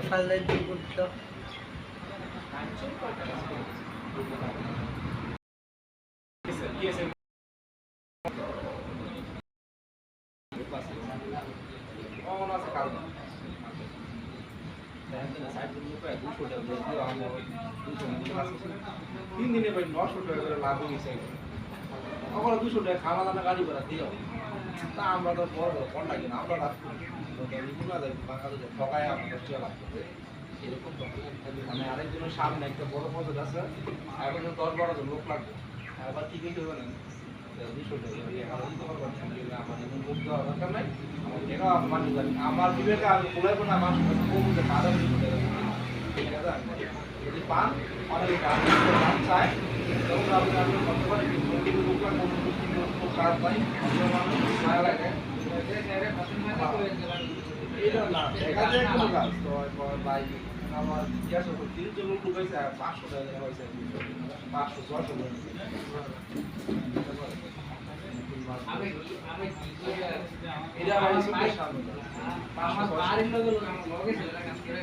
ফালদাই দিয়ে করতো তিন দিনে ভাই 900 টাকা করে লাভ হয়েছে ওখানে 200 টাকা খাওয়া দাওয়া গাড়ি ভাড়া দিও তা আমরা তো বড় কোন লাগে না আমরা লাভ করি বাংলাদেশে ঠকায় আমাদের চেয়ে লাভ করবে এরকম মানে আরেকজনের সামনে একটা বড় পদক আছে এখন 10-12 জন লোক লাগবে আবার কি কিছু জানেন 200 টাকা আমার এমন লোক দেওয়া দরকার নাই আমার বিবেকে আমি বলে কোনো আমার কমতে বাধা ঠিক আছে যদি পান অনেক দাম চায় তখন আপনি করতে পারেন কাজ পাই মায়া লাগে এইটা না দেখা যায় কোনো কাজ তো ভাই আমার জিজ্ঞাসা করতে 30 জন লোক হয়েছে 500 টাকা হয়েছে 500 এটা আমার সামনে 500 আমার বাড়ির লোক আমার লগে ছিল কাজ করে